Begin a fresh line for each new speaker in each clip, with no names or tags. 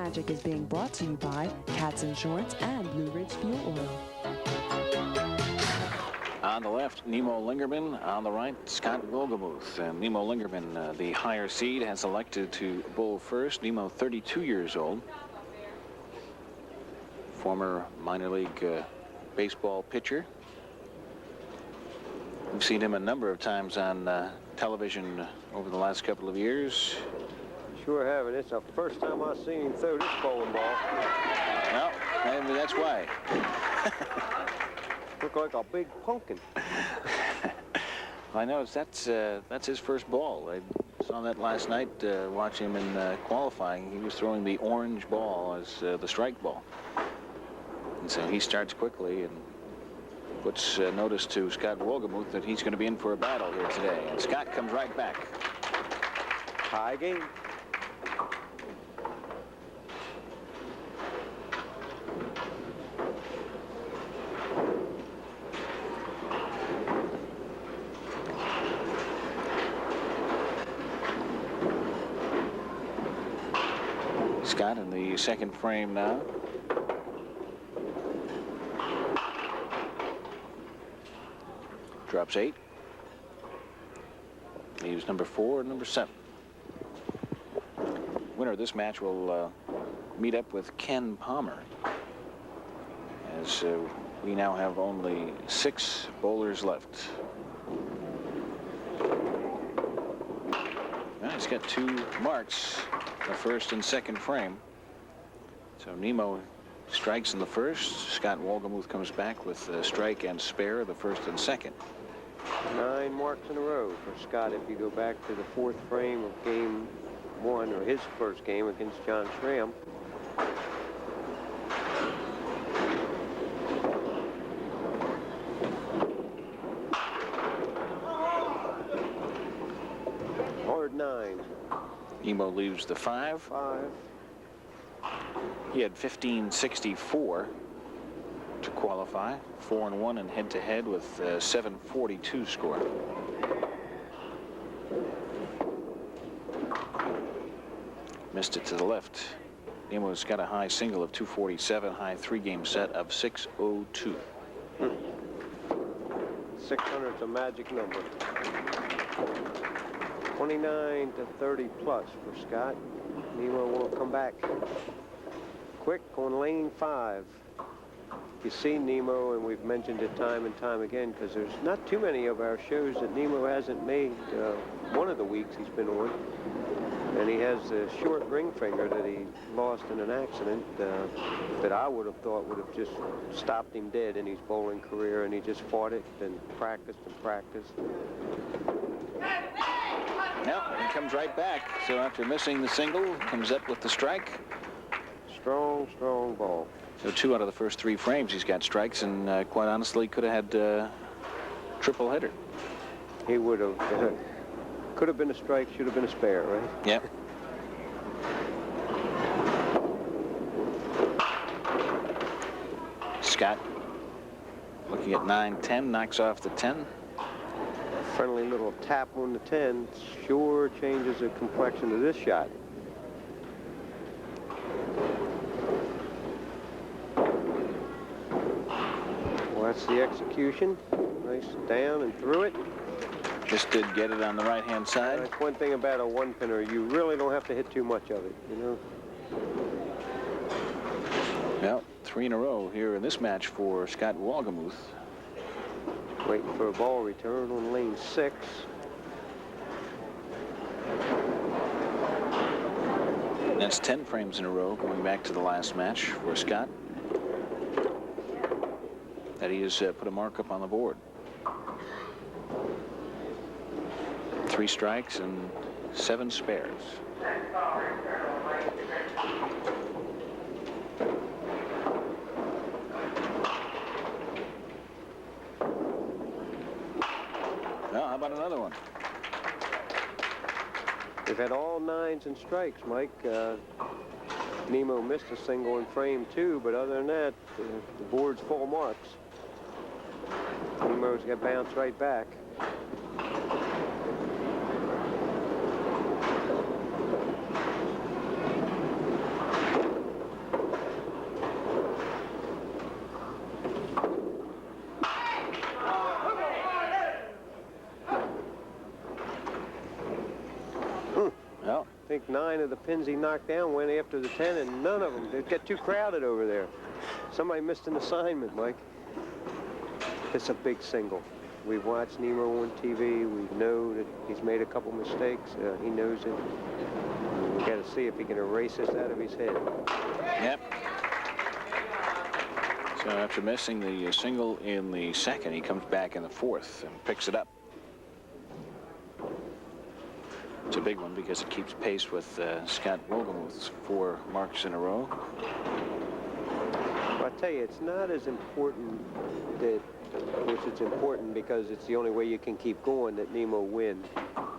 Magic is being brought to you by Katz Insurance and Blue Ridge Fuel Oil.
On the left, Nemo Lingerman. On the right, Scott Wolgamuth. And Nemo Lingerman, the higher seed, has elected to bowl first. Nemo, 32 years old. Former minor league baseball pitcher. We've seen him a number of times on television over the last couple of years.
Sure have, and it's the first time I've seen him throw this bowling ball.
Well, maybe that's why.
Look like a big pumpkin.
I noticed that's his first ball. I saw that last night watching him in qualifying. He was throwing the orange ball as the strike ball. And so he starts quickly and puts notice to Scott Wolgamuth that he's going to be in for a battle here today. And Scott comes right back.
High game.
Scott in the second frame now. Drops 8. He was number 4 and number 7. Winner of this match will meet up with Ken Palmer, as we now have only 6 bowlers left. Well, he's got 2 marks, the first and second frame. So Nemo strikes in the first. Scott Wolgamuth comes back with a strike and spare, the first and second.
9 marks in a row for Scott if you go back to the 4th frame of game 1, or his first game against John Schramm. Hard 9.
Nemo leaves the 5.
5.
He had 1564 to qualify, 4-1 in head-to-head with 742 score. Missed it to the left. Nemo's got a high single of 247, high 3-game set of 602.
600's a magic number. 29 to 30 plus for Scott. Nemo won't come back. Quick on lane 5. You see Nemo, and we've mentioned it time and time again, because there's not too many of our shows that Nemo hasn't made one of the weeks he's been on. And he has a short ring finger that he lost in an accident that I would have thought would have just stopped him dead in his bowling career, and he just fought it and practiced and practiced.
Now he comes right back. So after missing the single, comes up with the strike.
Strong, strong ball.
So 2 out of the first 3 frames he's got strikes, and quite honestly could have had triple header.
He would have. Could have been a strike, should have been a spare, right?
Yep. Scott looking at 9-10, knocks off the 10.
Friendly little tap on the 10 sure changes the complexion of this shot. Well, that's the execution. Nice down and through it.
Just did get it on the right-hand side.
That's one thing about a one-pinner. You really don't have to hit too much of it, you know.
Well, 3 in a row here in this match for Scott Wolgamuth.
Waiting for a ball return on lane 6.
That's 10 frames in a row going back to the last match for Scott. That he has put a mark up on the board. 3 strikes and 7 spares. Well, how about another one?
We've had all 9s and strikes, Mike. Nemo missed a single in frame 2, but other than that, the board's full marks. Nemo's got bounced right back. think 9 of the pins he knocked down went after the 10, and none of them. They got too crowded over there. Somebody missed an assignment, Mike. It's a big single. We've watched Nemo on TV. We know that he's made a couple mistakes. He knows it. We got to see if he can erase this out of his head.
Yep. So after missing the single in the second, he comes back in the fourth and picks it up. It's a big one because it keeps pace with Scott Wolgamuth's 4 marks in a row.
Well, I tell you, it's not as important that, of course, it's important because it's the only way you can keep going that Nemo win.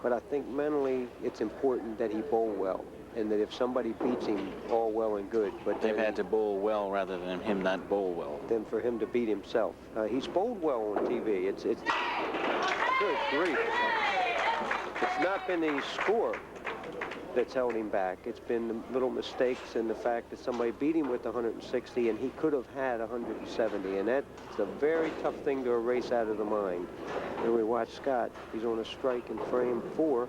But I think mentally it's important that he bowl well, and that if somebody beats him, all well and good. But
they've had to bowl well rather than him not bowl well.
Than for him to beat himself. He's bowled well on TV. It's good grief. It's not been the score that's held him back. It's been the little mistakes and the fact that somebody beat him with 160 and he could have had 170, and that's a very tough thing to erase out of the mind. And we watch Scott. He's on a strike in frame 4.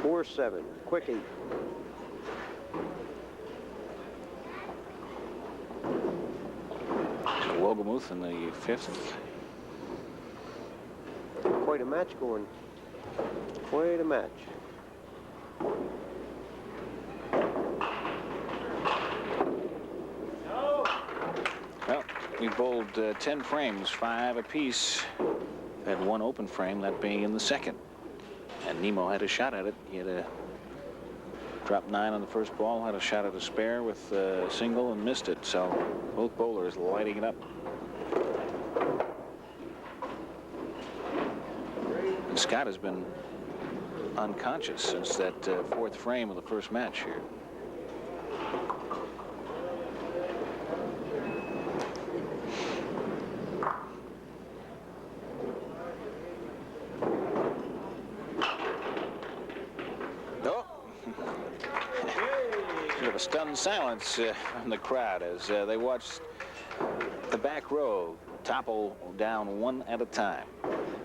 Four, 7, quickie.
Wolgamuth in the 5th.
Quite a match going. Quite a match.
Well, we bowled 10 frames, 5 apiece. Had 1 open frame, that being in the second. And Nemo had a shot at it. He had a dropped 9 on the first ball, had a shot at a spare with a single and missed it. So both bowlers lighting it up. And Scott has been unconscious since that 4th frame of the first match here. Stunned silence from the crowd as they watched the back row topple down one at a time.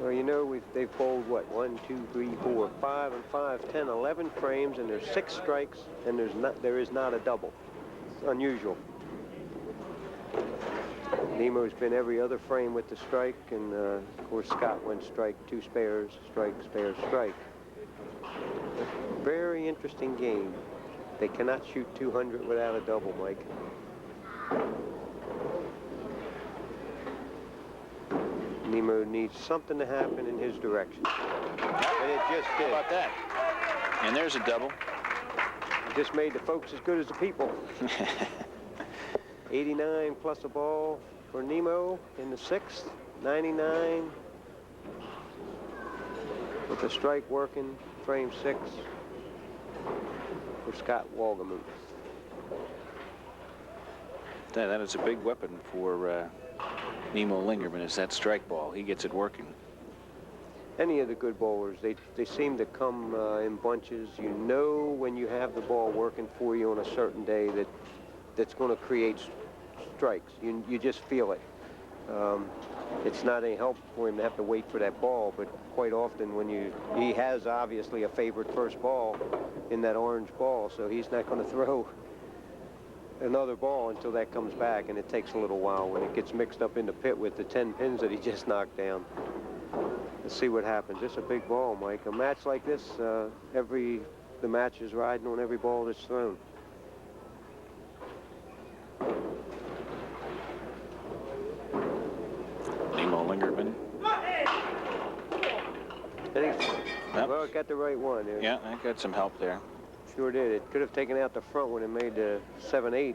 Well, you know, they've bowled, what, 1, 2, 3, 4, 5, and 5, 10, 11 frames, and there's 6 strikes, and there is not a double. It's unusual. Nemo's been every other frame with the strike, and of course Scott went strike, 2 spares, strike, spare, strike. Very interesting game. They cannot shoot 200 without a double, Mike. Nemo needs something to happen in his direction. And it just did.
How about that? And there's a double.
It just made the folks as good as the people. 89 plus a ball for Nemo in the 6th. 99 with the strike working, frame 6. For Scott Wolgamuth.
That is a big weapon for Nemo Lingerman, is that strike ball. He gets it working.
Any of the good bowlers, they seem to come in bunches. You know when you have the ball working for you on a certain day that's going to create strikes. You just feel it. It's not any help for him to have to wait for that ball, but quite often when he has obviously a favorite first ball in that orange ball, so he's not going to throw another ball until that comes back, and it takes a little while when it gets mixed up in the pit with the 10 pins that he just knocked down. Let's see what happens. It's a big ball, Mike. A match like this, the match is riding on every ball that's thrown.
Nemo Lingerman. Yep.
Well, it got the right one.
Yeah, that got some help there.
Sure did. It could have taken out the front when it made the 7-8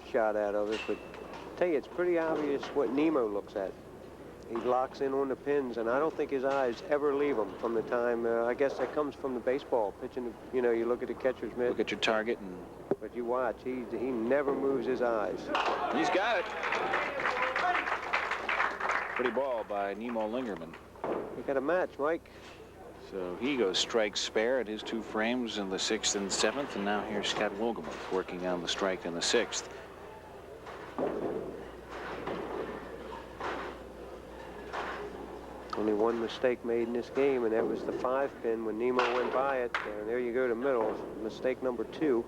shot out of it, but I tell you, it's pretty obvious what Nemo looks at. He locks in on the pins, and I don't think his eyes ever leave him from the time, I guess that comes from the baseball. Pitching, you know, you look at the catcher's mitt.
Look at your target.
But you watch, he never moves his eyes.
He's got it. Pretty ball by Nemo Lingerman.
We got a match, Mike.
So he goes strike spare at his 2 frames in the 6th and 7th, and now here's Scott Wolgamuth working on the strike in the 6th.
Only one mistake made in this game, and that was the 5-pin when Nemo went by it. And there you go to middle. Mistake number 2.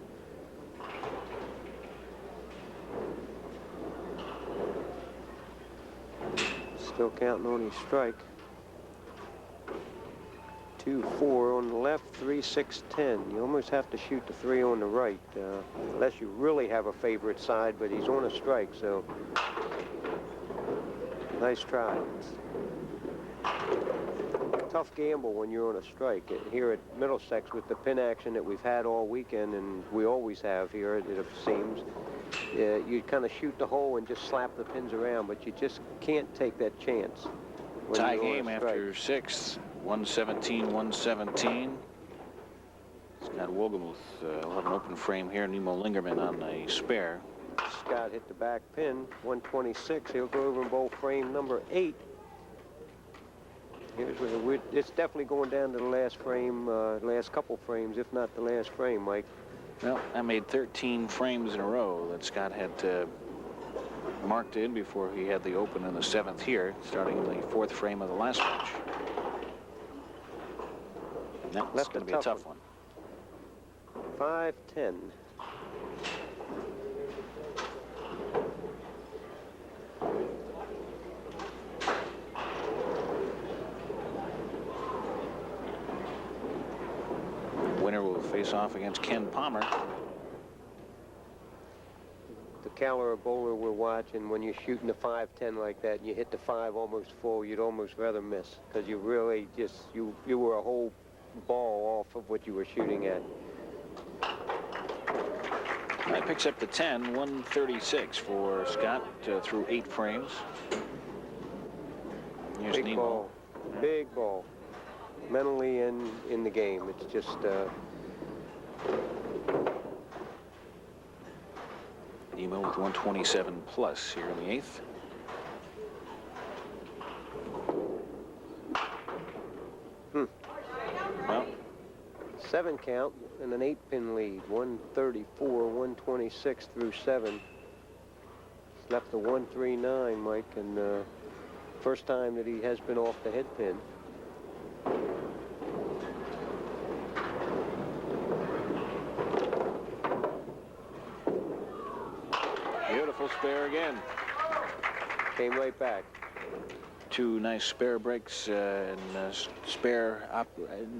Still counting on his strike. 2-4 on the left, 3-6-10. You almost have to shoot the 3 on the right, unless you really have a favorite side, but he's on a strike, so nice try. Tough gamble when you're on a strike. Here at Middlesex, with the pin action that we've had all weekend, and we always have here, it seems, you kind of shoot the hole and just slap the pins around, but you just can't take that chance.
Tie game after 6. 117-117. Scott Wolgamuth will have an open frame here. Nemo Lingerman on a spare.
Scott hit the back pin, 126. He'll go over and bowl frame number 8. Here's where it's definitely going down to the last frame, last couple frames, if not the last frame, Mike.
Well, I made 13 frames in a row that Scott had marked in before he had the open in the 7th here, starting in the 4th frame of the last match. That's going to be a tough one.
5-10.
Winner will face off against Ken Palmer.
The caliber bowler we're watching, when you're shooting the 5-10 like that and you hit the 5 almost full, you'd almost rather miss, because you really just, you were a whole ball off of what you were shooting at.
That picks up the 10, 136 for Scott through 8 frames. Here's
Big
Nemo.
ball. Big ball. Mentally in the game. It's just
Nemo with 127 plus here in the 8th. Well,
7 count and an 8-pin lead. 134, 126 through 7. He's left the 139, Mike, and first time that he has been off the head pin.
beautiful spare again.
Came right back.
2 nice spare breaks and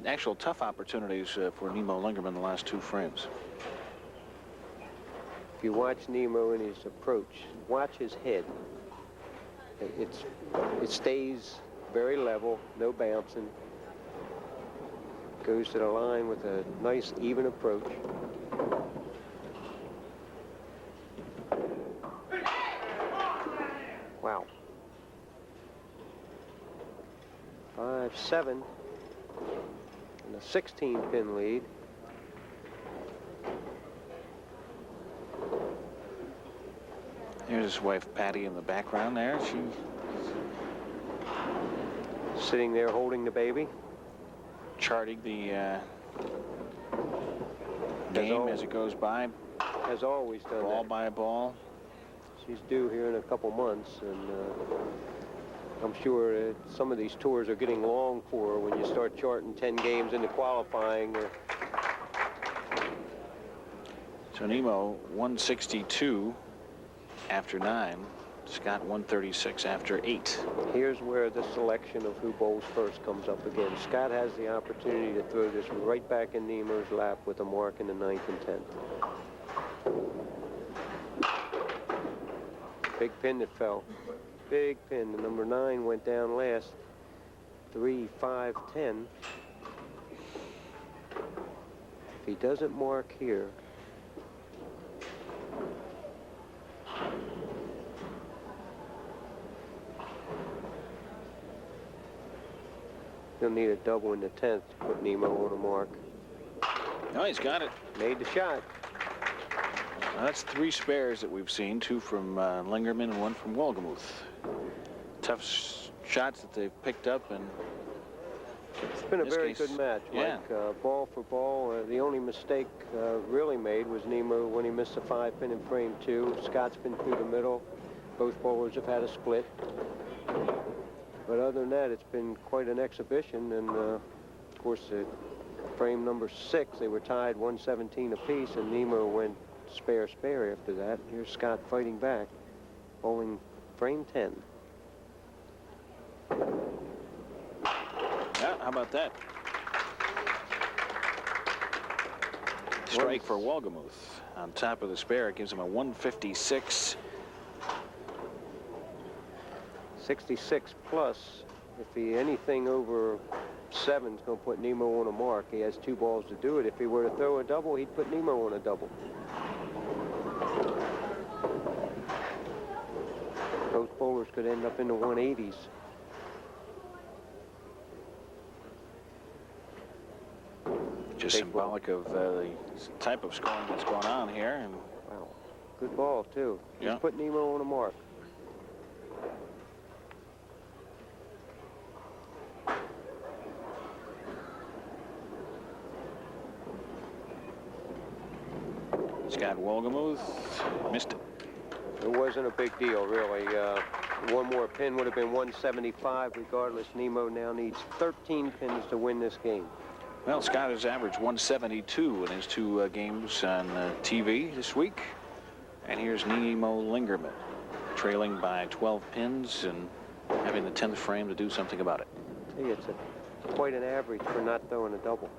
actual tough opportunities for Nemo Lingerman the last 2 frames.
If you watch Nemo in his approach, watch his head. It stays very level, no bouncing. Goes to the line with a nice even approach. Wow. 5-7 and a 16-pin lead.
Here's his wife Patty in the background there. She
sitting there holding the baby,
charting the game as it goes by.
Has always done
ball
that.
by ball.
She's due here in a couple months, and I'm sure some of these tours are getting long for her when you start charting 10 games into qualifying.
So Nemo 162 after 9. Scott 136 after 8.
Here's where the selection of who bowls first comes up again. Scott has the opportunity to throw this right back in Nemo's lap with a mark in the 9th and 10th. Big pin that fell. Big pin. The number 9 went down last. 3, 5, 10. If he doesn't mark here, he'll need a double in the 10th to put Nemo on a mark.
Oh, he's got it.
Made the shot.
Now, that's 3 spares that we've seen, 2 from Lingerman and 1 from Wolgamuth. Tough shots that they've picked up, and
it's been a very good match, Mike.
Yeah.
Ball for ball. The only mistake really made was Nemo when he missed the 5-pin in frame 2. Scott's been through the middle. Both bowlers have had a split. But other other than that, it's been quite an exhibition. And, of course, at frame number 6, they were tied 117 apiece, and Nemo went spare after that. Here's Scott fighting back, bowling frame 10.
Yeah, how about that? Strike for Wolgamuth. On top of the spare, it gives him a 156.
66 plus. If he anything over 7 is going to put Nemo on a mark. He has 2 balls to do it. If he were to throw a double, he'd put Nemo on a double. Both bowlers could end up in the 180s.
Just symbolic of the type of scoring that's going on here. And
wow, good ball too.
Yeah.
He's put Nemo on a mark.
Scott Wolgamuth missed it.
It wasn't a big deal, really. One more pin would have been 175 regardless. Nemo now needs 13 pins to win this game.
Well, Scott has averaged 172 in his 2 games on TV this week. And here's Nemo Lingerman, trailing by 12 pins and having the 10th frame to do something about it.
I think it's quite an average for not throwing a double.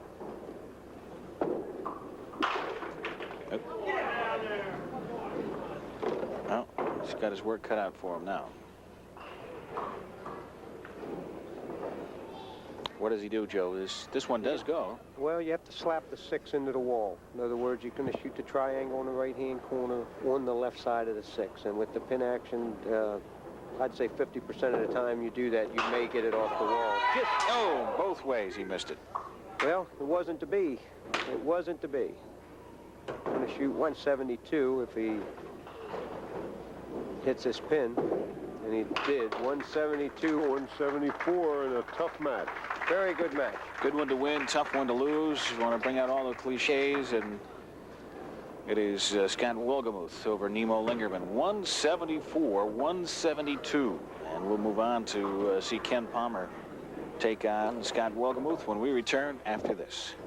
Well, he's got his work cut out for him now. What does he do, Joe? This one does go.
Well, you have to slap the 6 into the wall. In other words, you're going to shoot the triangle in the right-hand corner on the left side of the 6. And with the pin action, I'd say 50% of the time you do that, you may get it off the wall.
Oh, both ways he missed it.
Well, it wasn't to be. It wasn't to be. Going to shoot 172 if he hits this pin. And he did. 172, 174 in a tough match. Very good match.
Good one to win, tough one to lose. You want to bring out all the cliches, and it is Scott Wolgamuth over Nemo Lingerman. 174, 172. And we'll move on to see Ken Palmer take on Scott Wolgamuth when we return after this.